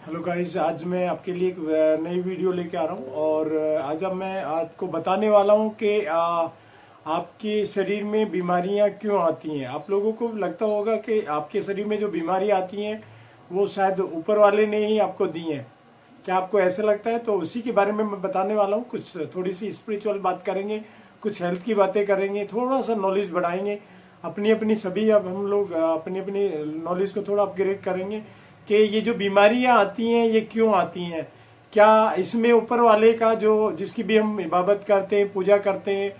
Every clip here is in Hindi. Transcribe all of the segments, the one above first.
हेलो गाइस, आज मैं आपके लिए एक नई वीडियो लेके आ रहा हूँ और आज अब मैं आपको बताने वाला हूँ कि आपके शरीर में बीमारियाँ क्यों आती हैं। आप लोगों को लगता होगा कि आपके शरीर में जो बीमारी आती हैं वो शायद ऊपर वाले ने ही आपको दी हैं। क्या आपको ऐसा लगता है? तो उसी के बारे में मैं बताने वाला हूँ। कुछ थोड़ी सी स्पिरिचुअल बात करेंगे, कुछ हेल्थ की बातें करेंगे, थोड़ा सा नॉलेज बढ़ाएंगे। अपनी अपनी सभी अब हम लोग अपनी अपनी नॉलेज को थोड़ा अपग्रेड करेंगे कि ये जो बीमारियां आती हैं ये क्यों आती हैं। क्या इसमें ऊपर वाले का जो जिसकी भी हम इबादत करते हैं, पूजा करते हैं,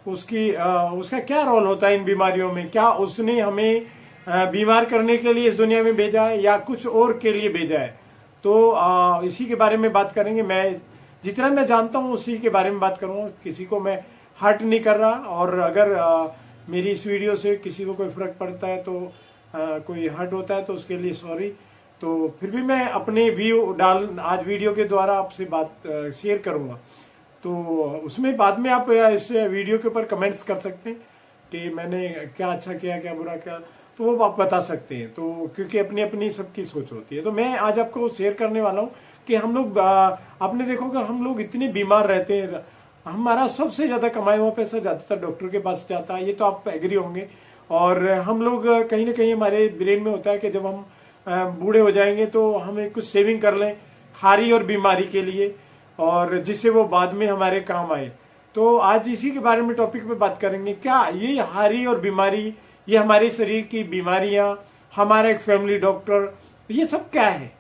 उसका क्या रोल होता है इन बीमारियों में? क्या उसने हमें बीमार करने के लिए इस दुनिया में भेजा है या कुछ और के लिए भेजा है? तो इसी के बारे में बात करेंगे। मैं जितना मैं जानता हूँ उसी के बारे में बात करूँगा। किसी को मैं हर्ट नहीं कर रहा, और अगर मेरी इस वीडियो से किसी को कोई फर्क पड़ता है तो कोई हर्ट होता है तो उसके लिए सॉरी। तो फिर भी मैं अपने व्यू आज वीडियो के द्वारा आपसे बात शेयर करूँगा। तो उसमें बाद में आप इस वीडियो के ऊपर कमेंट्स कर सकते हैं कि मैंने क्या अच्छा किया, क्या बुरा किया, तो वो आप बता सकते हैं। तो क्योंकि अपनी अपनी सबकी सोच होती है। तो मैं आज आपको शेयर करने वाला हूँ कि हम लोग आपने देखोगे हम लोग इतने बीमार रहते हैं। हमारा सबसे ज़्यादा कमाया हुआ पैसा ज़्यादातर डॉक्टर के पास जाता है, ये तो आप एग्री होंगे। और हम लोग कहीं ना कहीं हमारे ब्रेन में होता है कि जब हम बूढ़े हो जाएंगे तो हमें कुछ सेविंग कर लें हारी और बीमारी के लिए, और जिससे वो बाद में हमारे काम आए। तो आज इसी के बारे में टॉपिक पे बात करेंगे। क्या ये हारी और बीमारी, ये हमारे शरीर की बीमारियां, हमारा एक फैमिली डॉक्टर, ये सब क्या है?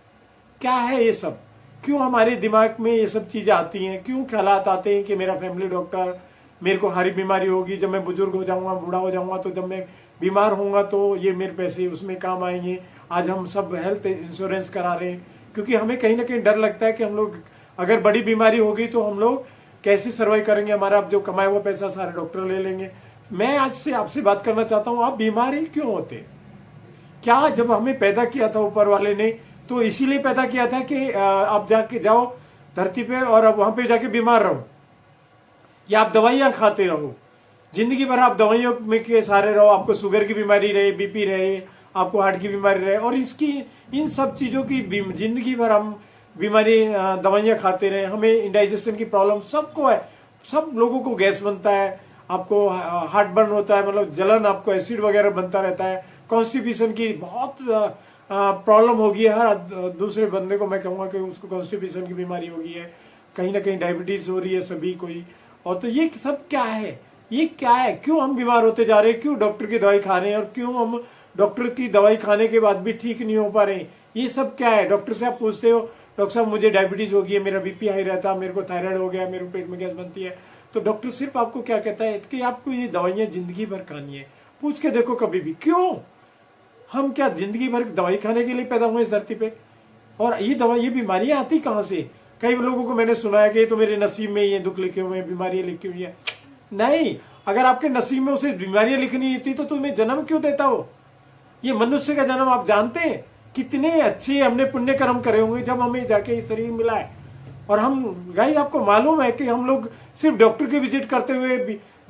क्या है ये सब? क्यों हमारे दिमाग में ये सब चीज़ें आती हैं? क्यों ख्यालात आते हैं कि मेरा फैमिली डॉक्टर, मेरे को हारी बीमारी होगी, जब मैं बुजुर्ग हो जाऊंगा, बूढ़ा हो जाऊंगा, तो जब मैं बीमार होऊंगा तो ये मेरे पैसे उसमें काम आएंगे। आज हम सब हेल्थ इंश्योरेंस करा रहे हैं क्योंकि हमें कहीं ना कहीं डर लगता है कि हम लोग अगर बड़ी बीमारी होगी तो हम लोग कैसे सर्वाइव करेंगे, हमारा जो कमाया हुआ पैसा सारे डॉक्टर ले लेंगे। मैं आज से आपसे बात करना चाहता हूँ, आप बीमार ही क्यों होते? क्या जब हमें पैदा किया था ऊपर वाले ने तो इसीलिए पैदा किया था कि आप जाके जाओ धरती पे और अब वहां पे जाके बीमार रहो, या आप दवाइयां खाते रहो, जिंदगी भर आप दवाइयों में के सहारे रहो, आपको शुगर की बीमारी रहे, बीपी रहे, आपको हार्ट की बीमारी रहे, और इसकी इन सब चीज़ों की जिंदगी भर हम बीमारी दवाइयाँ खाते रहे, हमें इंडाइजेशन की प्रॉब्लम सबको है। सब लोगों को गैस बनता है, आपको हार्ट बर्न होता है, मतलब जलन, आपको एसिड वगैरह बनता रहता है, कॉन्स्टिपेशन की बहुत प्रॉब्लम होगी है। हर दूसरे बंदे को मैं कहूँगा कि उसको कॉन्स्टिपेशन की बीमारी होगी है, कहीं ना कहीं डायबिटीज हो रही है सभी कोई। और तो ये सब क्या है? ये क्या है? क्यों हम बीमार होते जा रहे हैं? क्यों डॉक्टर की दवाई खा रहे हैं और क्यों हम डॉक्टर की दवाई खाने के बाद भी ठीक नहीं हो पा रहे हैं? ये सब क्या है? डॉक्टर से आप पूछते हो, डॉक्टर साहब मुझे डायबिटीज हो गई है, मेरा बीपी हाई रहता है, मेरे को थायराइड हो गया, मेरे पेट में गैस बनती है, तो डॉक्टर सिर्फ आपको क्या कहता है कि आपको ये दवाइयाँ जिंदगी भर खानी है। पूछ के देखो कभी भी, क्यों? हम क्या जिंदगी भर दवाई खाने के लिए पैदा हुए इस धरती पे? और ये दवाई, ये बीमारियां आती कहाँ से? कई लोगों को मैंने सुना है कि तो मेरे नसीब में ये दुख लिखे हुए हैं, बीमारियां लिखी हुई है। नहीं, अगर आपके नसीब में उसे बीमारियां लिखनी थी तो तुम्हें जन्म क्यों देता हो? ये मनुष्य का जन्म आप जानते हैं कितने अच्छे हमने पुण्य कर्म करे होंगे जब हमें जाके ये शरीर मिला है। और हम गाइस, आपको मालूम है कि हम लोग सिर्फ डॉक्टर की विजिट करते हुए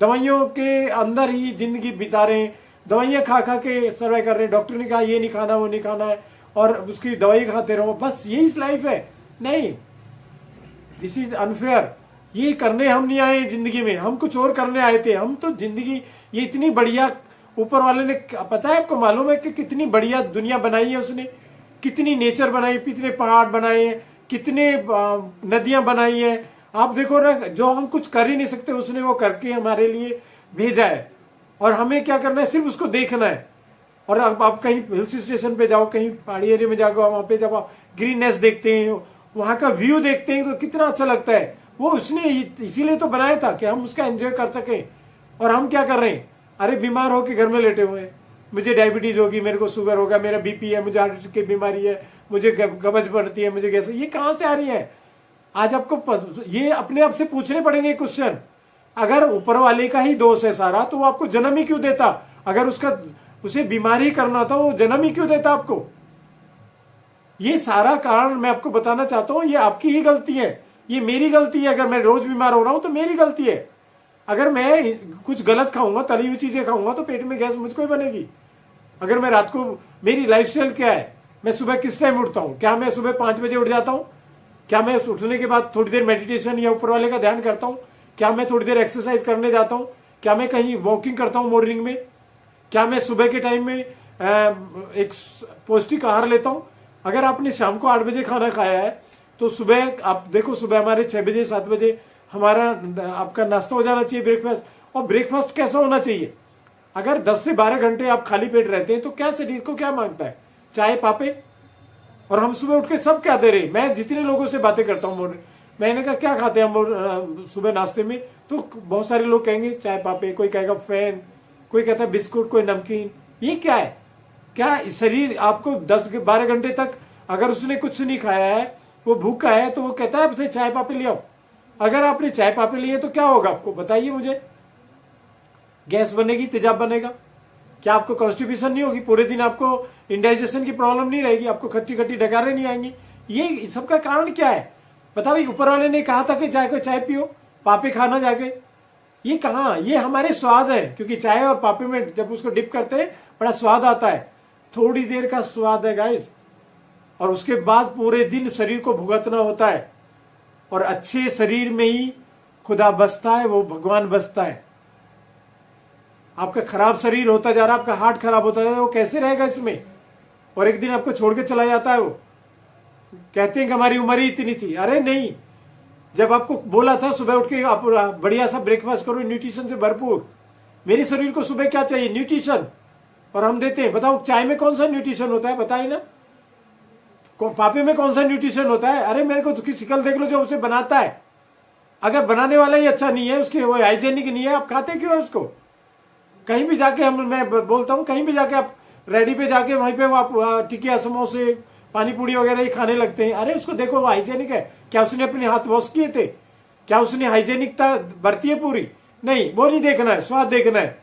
दवाइयों के अंदर ही जिंदगी बिता रहे हैं, दवाइयाँ खा खा के सर्वाइव कर रहे हैं। डॉक्टर ने कहा ये नहीं खाना, वो नहीं खाना है, और उसकी दवाई खाते रहो, बस यही लाइफ है। नहीं, दिस इज अनफेयर। ये करने हम नहीं आए जिंदगी में, हम कुछ और करने आए थे। हम तो जिंदगी ये इतनी बढ़िया ऊपर वाले ने, पता है आपको, मालूम है कि कितनी बढ़िया दुनिया बनाई है उसने, कितनी नेचर बनाई, कितने पहाड़ बनाए हैं, कितने नदियां बनाई है। आप देखो ना, जो हम कुछ कर ही नहीं सकते उसने वो करके हमारे लिए भेजा है, और हमें क्या करना है? सिर्फ उसको देखना है। और अब आप कहीं हिल स्टेशन पे जाओ, कहीं पहाड़ी एरिया में जाओ, वहां पे जब आप ग्रीननेस देखते हैं, वहां का व्यू देखते हैं तो कितना अच्छा लगता है। वो उसने इसीलिए तो बनाया था कि हम उसका एंजॉय कर सकें। और हम क्या कर रहे हैं? अरे बीमार होकर घर में लेटे हुए हैं, मुझे डायबिटीज होगी, मेरे को शुगर होगा, मेरा बीपी है, मुझे हार्ट की बीमारी है, मुझे कब्ज बढ़ती है, मुझे गैस। ये कहाँ से आ रही है? आज आपको ये अपने आप से पूछने पड़ेंगे क्वेश्चन। अगर ऊपर वाले का ही दोष है सारा तो वो आपको जन्म ही क्यों देता? अगर उसे बीमारी करना था वो जन्म ही क्यों देता आपको? ये सारा कारण मैं आपको बताना चाहता हूँ, ये आपकी ही गलती है, ये मेरी गलती है। अगर मैं रोज बीमार हो रहा हूं तो मेरी गलती है। अगर मैं कुछ गलत खाऊंगा, तली हुई चीजें खाऊंगा, तो पेट में गैस मुझको ही बनेगी। अगर मैं रात को, मेरी लाइफस्टाइल क्या है? मैं सुबह किस टाइम उठता हूँ? क्या मैं सुबह 5 बजे उठ जाता हूँ? क्या मैं उठने के बाद थोड़ी देर मेडिटेशन या ऊपर वाले का ध्यान करता हूँ? क्या मैं थोड़ी देर एक्सरसाइज करने जाता हूँ? क्या मैं कहीं वॉकिंग करता हूँ मॉर्निंग में? क्या मैं सुबह के टाइम में एक पौष्टिक आहार लेता हूँ? अगर आपने शाम को 8 बजे खाना खाया है तो सुबह आप देखो, सुबह हमारे 6 बजे 7 बजे हमारा आपका नाश्ता हो जाना चाहिए, ब्रेकफास्ट। और ब्रेकफास्ट कैसा होना चाहिए? अगर 10 से 12 घंटे आप खाली पेट रहते हैं तो क्या शरीर को क्या मांगता है? चाय पापे। और हम सुबह उठ के सब क्या दे रहे? मैं जितने लोगों से बातें करता हूँ, मैंने कहा क्या खाते हैं हम सुबह नाश्ते में? तो बहुत सारे लोग कहेंगे चाय पापे, कोई कहेगा फैन, कोई कहता है बिस्कुट, कोई नमकीन। ये क्या है? क्या शरीर आपको 10-12 घंटे तक अगर उसने कुछ नहीं खाया है, वो भूखा है, तो वो कहता है आपसे चाय पापे ले आओ। अगर आपने चाय पापे लिए तो क्या होगा आपको बताइए मुझे? गैस बनेगी, तेजाब बनेगा। क्या आपको कॉन्स्टिपेशन नहीं होगी? पूरे दिन आपको इंडाइजेशन की प्रॉब्लम नहीं रहेगी? आपको खट्टी खट्टी डकारें नहीं आएंगी? ये सबका कारण क्या है बताओ? ऊपर वाले ने कहा था कि चाय पियो, पापे खाना जाके। ये कहाँ? ये हमारे स्वाद है, क्योंकि चाय और पापे में जब उसको डिप करते हैं बड़ा स्वाद आता है। थोड़ी देर का स्वाद है गाइस, और उसके बाद पूरे दिन शरीर को भुगतना होता है। और अच्छे शरीर में ही खुदा बसता है, वो भगवान बसता है। आपका खराब शरीर होता जा रहा है, आपका हार्ट खराब होता जा रहा है, वो कैसे रहेगा इसमें? और एक दिन आपको छोड़ के चला जाता है। वो कहते हैं कि हमारी उम्र ही इतनी थी। अरे नहीं, जब आपको बोला था सुबह उठ के आप बढ़िया सा ब्रेकफास्ट करो न्यूट्रिशन से भरपूर। मेरे शरीर को सुबह क्या चाहिए? न्यूट्रिशन। और हम देते हैं। बताओ चाय में कौन सा न्यूट्रिशन होता है? बताइए ना। पापे में कौन सा न्यूट्रिशन होता है? अरे मेरे को उसकी शिकल देख लो जो उसे बनाता है। अगर बनाने वाला ही अच्छा नहीं है, उसके वो हाइजेनिक नहीं है, आप खाते क्यों है उसको? कहीं भी जाके मैं बोलता हूँ, कहीं भी जाके आप रेडी पे जाके वहीं पे आप टिकिया, समोसे, पानी पूरी वगैरह ही खाने लगते हैं। अरे उसको देखो वो हाइजेनिक है क्या? उसने अपने हाथ वॉश किए थे क्या? उसने हाइजेनिकता बरती है पूरी? नहीं, वो नहीं देखना है, स्वाद देखना है।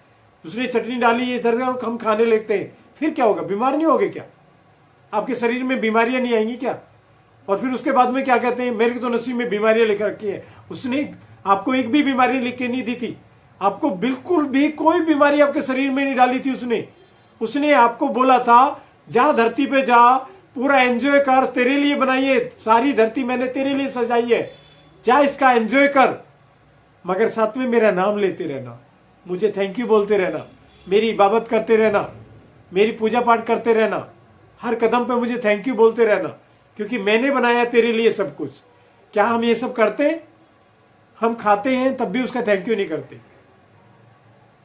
उसने चटनी डाली इधर और हम खाने लगते हैं, फिर क्या होगा? बीमार नहीं होगे क्या? आपके शरीर में बीमारियां नहीं आएंगी क्या? और फिर उसके बाद में क्या कहते हैं? मेरे को तो नसीब में बीमारियां लिख रखी है। उसने आपको एक भी बीमारी लिख के नहीं दी थी। आपको बिल्कुल भी कोई बीमारी आपके शरीर में नहीं डाली थी उसने आपको बोला था जा धरती पे जा, पूरा एंजॉय कर, तेरे लिए बनाई है सारी धरती, मैंने तेरे लिए सजाई है, जा इसका एंजॉय कर। मगर साथ में मेरा नाम लेते रहना, मुझे थैंक यू बोलते रहना, मेरी इबादत करते रहना, मेरी पूजा पाठ करते रहना, हर कदम पे मुझे थैंक यू बोलते रहना, क्योंकि मैंने बनाया तेरे लिए सब कुछ। क्या हम ये सब करते हैं? हम खाते हैं तब भी उसका थैंक यू नहीं करते।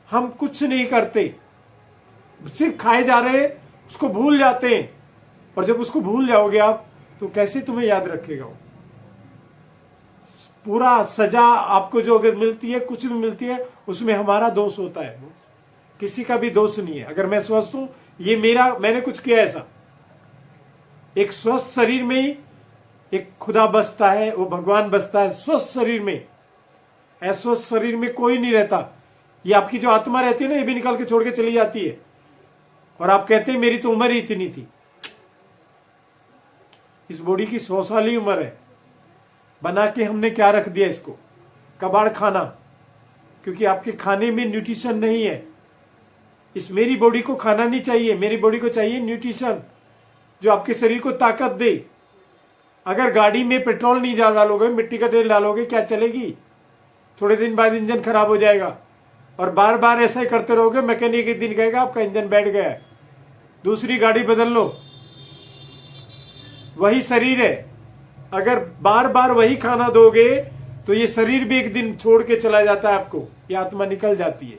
हम कुछ नहीं करते, सिर्फ खाए जा रहे हैं, उसको भूल जाते हैं। और जब उसको भूल जाओगे आप तो कैसे तुम्हें याद रखेगा वो? पूरा सजा आपको जो अगर मिलती है, कुछ भी मिलती है, उसमें हमारा दोष होता है, किसी का भी दोष नहीं है। अगर मैं स्वस्थ हूं, ये मैंने कुछ किया ऐसा। एक स्वस्थ शरीर में ही एक खुदा बसता है, वो भगवान बसता है स्वस्थ शरीर में। अस्वस्थ शरीर में कोई नहीं रहता। ये आपकी जो आत्मा रहती है ना, ये भी निकाल के छोड़ के चली जाती है। और आप कहते हैं मेरी तो उम्र ही इतनी थी। इस बॉडी की 100 साल ही उम्र है। बना के हमने क्या रख दिया इसको? कबाड़ खाना, क्योंकि आपके खाने में न्यूट्रिशन नहीं है। इस मेरी बॉडी को खाना नहीं चाहिए, मेरी बॉडी को चाहिए न्यूट्रिशन जो आपके शरीर को ताकत दे। अगर गाड़ी में पेट्रोल नहीं डालोगे, मिट्टी का तेल डालोगे, क्या चलेगी? थोड़े दिन बाद इंजन खराब हो जाएगा। और बार बार ऐसा ही करते रहोगे, मैकेनिक एक दिन कहेगा आपका इंजन बैठ गया है, दूसरी गाड़ी बदल लो। वही शरीर है, अगर बार बार वही खाना दोगे तो ये शरीर भी एक दिन छोड़ के चला जाता है आपको, ये आत्मा निकल जाती है।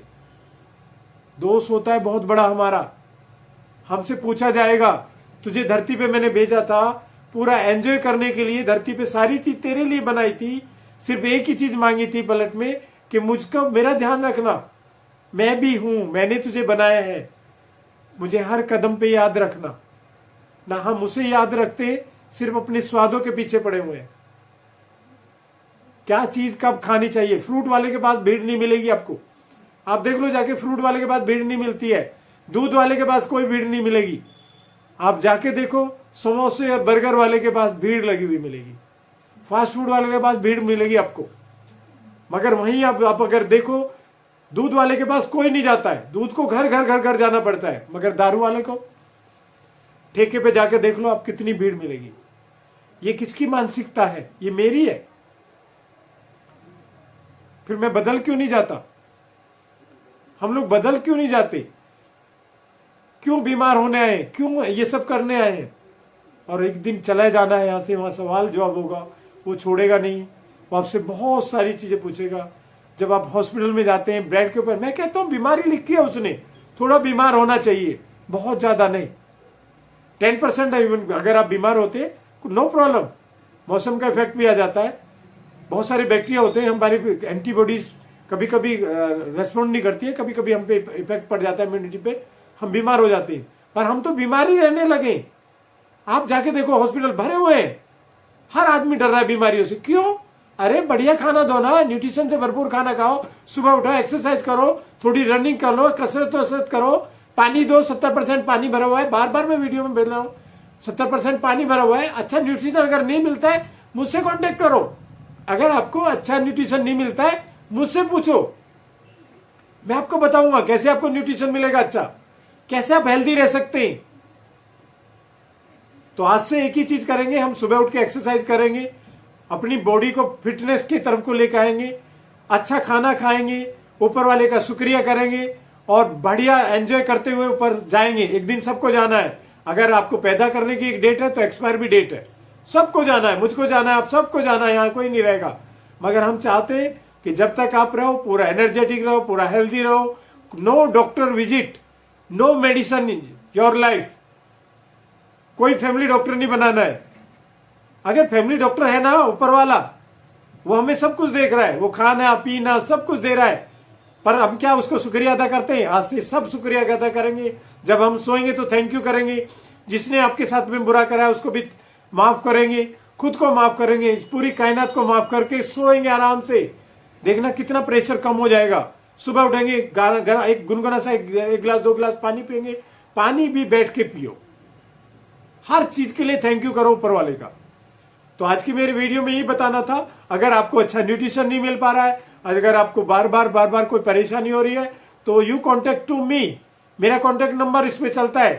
दोष होता है बहुत बड़ा हमारा। हमसे पूछा जाएगा तुझे धरती पे मैंने भेजा था पूरा एंजॉय करने के लिए, धरती पे सारी चीज तेरे लिए बनाई थी, सिर्फ एक ही चीज मांगी थी पलट में कि मुझको मेरा ध्यान रखना, मैं भी हूं, मैंने तुझे बनाया है, मुझे हर कदम पे याद रखना। ना हम उसे याद रखते, सिर्फ अपने स्वादों के पीछे पड़े हुए हैं। क्या चीज कब खानी चाहिए? फ्रूट वाले के पास भीड़ नहीं मिलेगी आपको। आप देख लो जाके, फ्रूट वाले के पास भीड़ नहीं मिलती है, दूध वाले के पास कोई भीड़ नहीं मिलेगी। आप जाके देखो, समोसे और बर्गर वाले के पास भीड़ लगी हुई मिलेगी, फास्ट फूड वाले के पास भीड़ मिलेगी आपको। मगर वहीं आप अगर देखो, दूध वाले के पास कोई नहीं जाता है, दूध को घर घर घर घर जाना पड़ता है। मगर दारू वाले को ठेके पे जाके देख लो आप, कितनी भीड़ मिलेगी। ये किसकी मानसिकता है? ये मेरी है। फिर मैं बदल क्यों नहीं जाता? हम लोग बदल क्यों नहीं जाते? क्यों बीमार होने आए? क्यों ये सब करने आए हैं? और एक दिन चला जाना है यहाँ से, वहाँ सवाल जवाब होगा, वो छोड़ेगा नहीं, वो आपसे बहुत सारी चीज़ें पूछेगा। जब आप हॉस्पिटल में जाते हैं बेड के ऊपर, मैं कहता हूँ बीमारी लिखी है उसने, थोड़ा बीमार होना चाहिए, बहुत ज़्यादा नहीं, 10% है इवन। अगर आप बीमार होते नो प्रॉब्लम, मौसम का इफेक्ट भी आ जाता है, बहुत सारे बैक्टीरिया होते हैं, हमारी एंटीबॉडीज कभी कभी रेस्पॉन्ड नहीं करती है, कभी कभी हम पे इफेक्ट पड़ जाता है इम्यूनिटी पे, हम बीमार हो जाते हैं। पर हम तो बीमार ही रहने लगे। आप जाके देखो हॉस्पिटल भरे हुए हैं, हर आदमी डर रहा है बीमारियों से। क्यों? अरे बढ़िया खाना दो ना, न्यूट्रिशन से भरपूर खाना खाओ, सुबह उठो, एक्सरसाइज करो, थोड़ी रनिंग कर लो, कसरत करो, पानी दो, 70% पानी भरा हुआ है, बार बार मैं वीडियो में बोल रहा हूँ, 70% पानी भरा हुआ है। अच्छा न्यूट्रिशन अगर नहीं मिलता है मुझसे कॉन्टेक्ट करो। अगर आपको अच्छा न्यूट्रिशन नहीं मिलता है मुझसे पूछो, मैं आपको बताऊंगा कैसे आपको न्यूट्रिशन मिलेगा अच्छा, कैसे आप हेल्दी रह सकते हैं। तो आज से एक ही चीज करेंगे, हम सुबह उठ के एक्सरसाइज करेंगे, अपनी बॉडी को फिटनेस की तरफ को लेकर आएंगे, अच्छा खाना खाएंगे, ऊपर वाले का शुक्रिया करेंगे और बढ़िया एंजॉय करते हुए ऊपर जाएंगे। एक दिन सबको जाना है। अगर आपको पैदा करने की एक डेट है तो एक्सपायर भी डेट है, सबको जाना है, मुझको जाना है, आप सबको जाना है, यहाँ कोई नहीं रहेगा। मगर हम चाहते हैं कि जब तक आप रहो पूरा एनर्जेटिक रहो, पूरा हेल्दी रहो, no doctor visit, no medicine in your life. कोई फैमिली डॉक्टर नहीं बनाना है। अगर फैमिली डॉक्टर है ना ऊपर वाला, वो हमें सब कुछ देख रहा है, वो खाना पीना सब कुछ दे रहा है, पर हम क्या उसको शुक्रिया अदा करते हैं? आज से सब शुक्रिया अदा करेंगे। जब हम सोएंगे तो थैंक यू करेंगे, जिसने आपके साथ में बुरा करा है उसको भी माफ करेंगे, खुद को माफ करेंगे, पूरी कायनात को माफ करके सोएंगे आराम से। देखना कितना प्रेशर कम हो जाएगा। सुबह उठेंगे, एक गुनगुना सा एक गिलास 2 गिलास पानी पियेंगे, पानी भी बैठ के पियो, हर चीज के लिए थैंक यू करो ऊपर वाले का। तो आज की मेरी वीडियो में यही बताना था। अगर आपको अच्छा न्यूट्रिशन नहीं मिल पा रहा है, अगर आपको बार बार कोई परेशानी हो रही है, तो यू कॉन्टेक्ट टू मी, मेरा कॉन्टेक्ट नंबर इसमें चलता है,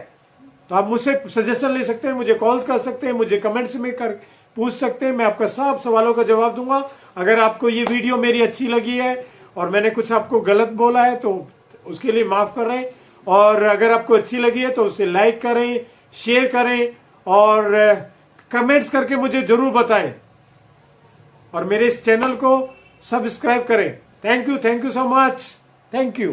तो आप मुझसे सजेशन ले सकते हैं, मुझे कॉल कर सकते हैं, मुझे कमेंट्स में कर पूछ सकते हैं, मैं आपका सब सवालों का जवाब दूंगा। अगर आपको ये वीडियो मेरी अच्छी लगी है और मैंने कुछ आपको गलत बोला है तो उसके लिए माफ कर रहे हैं, और अगर आपको अच्छी लगी है तो उसे लाइक करें, शेयर करें और कमेंट्स करके मुझे जरूर बताएं, और मेरे इस चैनल को सब्सक्राइब करें। Thank you so much, thank you.